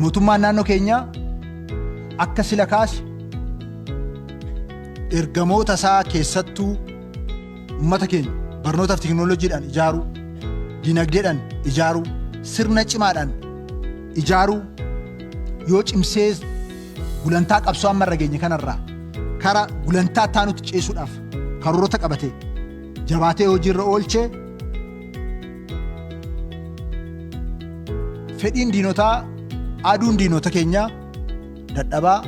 mootummaan naannoo keenyaa akka sila kaase ergamoota isaa keessattuu uummata keenya barnootaaf teknooloojiidhaan ijaaruu, dinagdeedhaan ijaaruu, sirna cimaadhaan ijaaruu yoo cimsee gulantaa qabsoo amma irra geenye kanarraa kara gulantaa taanutti ceessuudhaaf karoorota qabatee jabaatee hojiirra oolchee fedhiin diinotaa aduun diinota keenyaa dadhabaa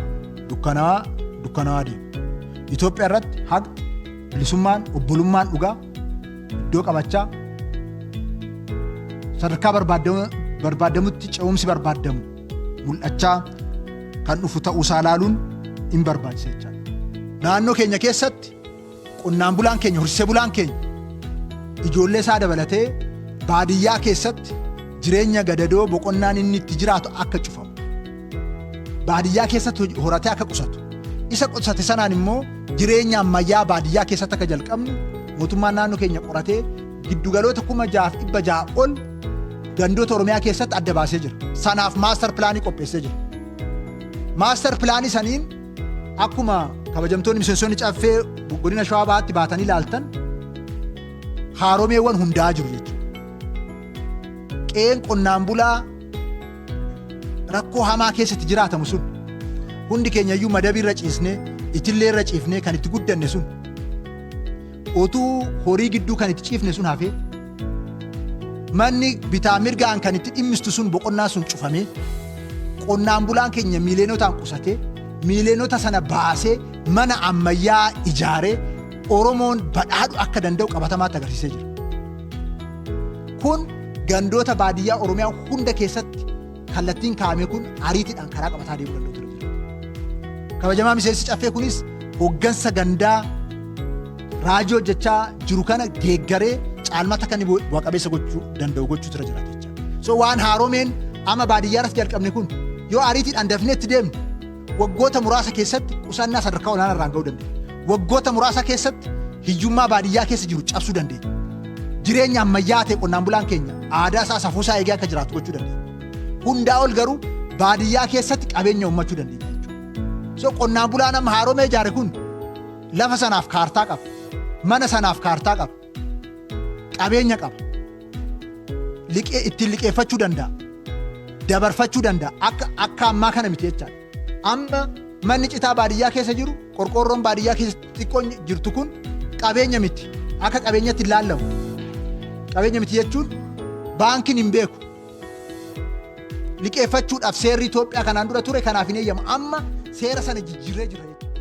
dukkanawaa deema. Itoophiyaa irratti haqni, bilisummaan, obbolummaan dhugaa iddoo qabachaa sadarkaa barbaadamutti ce'umsi barbaadamu mul'achaa kan dhufu ta'uusaa ilaaluun hin barbaachisa jechaadha. Naannoo keenya keessatti qonnaan bulaan keenya, horsiisee bulaan keenya ijoollee isaa dabalatee baadiyyaa keessatti jireenya gadadoo boqonnaan inni itti jiraatu akka cufamu, baadiyyaa keessatti horatee akka qusatu, isa qusate sanaan immoo jireenya ammayyaa baadiyyaa keessatti akka jalqabnu mootummaan naannoo keenya qoratee giddugaloota 6,600 ol gandoota Oromiyaa keessatti adda baasee jira. Sanaaf maastar pilaanii qopheessee jira. Maastar pilaanii saniin akkuma kabajamtoonni miseensonni caffee godina Shawaa Bahaatti baatanii ilaaltan haaromeewwan hundaa jiru jechuudha. Qe'een qonnaan bulaa rakkoo hamaa keessatti jiraatamu sun hundi keenya iyyuu madabii irra ciisnee, itillee irra ciifnee kan itti guddanne sun otuu horii gidduu kan itti ciifne sun hafee manni bitaa mirgaan kan itti dhimmistu sun boqonnaa sun cufamee qonnaan bulaan keenya miiliyonotaan qusatee miiliyoonota sana baasee mana ammayyaa ijaaree Oromoon badhaadhu akka danda'u qabatamaatti agarsiisee jira. Kun gandoota baadiyyaa Oromiyaa hunda keessatti kallattiin kaa'ame kun ariitiidhaan karaa qabataa deemuu danda'u ture jira. Kabajamaa miseensi caffee kunis hoggansa gandaa raajii hojjechaa jiru kana deeggaree caalmata kan bu'a qabeessa gochuu danda'u gochuu ture jira jechuudha. So waan haaromeen amma baadiyyaa irratti jalqabne kun yoo ariitiidhaan dafnee itti deemne waggoota muraasa keessatti qusannaa sadarkaa olaanaa irraan ga'uu dandeenya. Waggoota muraasa keessatti hiyyummaa baadiyyaa keessa jiru cabsuu dandeenya. Jireenya ammayyaa ta'e qonnaan bulaan keenya aadaa isaa safuu isaa eegee akka jiraatu gochuu dandeenya. Hundaa ol garuu baadiyyaa keessatti qabeenya uummachuu dandeenya jechuudha. So qonnaan bulaan amma haaromee ijaare kun lafa sanaaf kaartaa qaba. Mana sanaaf kaartaa qaba. Qabeenya qaba. Ittiin liqeeffachuu danda'a. Dabarfachuu danda'a. Akka ammaa kana miti jechaadha. Amma manni citaa baadiyyaa keessa jiru, qorqoorroon baadiyyaa keessa xiqqoon jirtu kun qabeenya miti. Akka qabeenyatti hin laallamu. Qabeenya miti jechuun baankiin hin beeku. Liqeeffachuudhaaf seerri Itoophiyaa kanaan dura ture kanaaf hin eeyyamu. Amma seera sana jijjiirree jira jechuudha.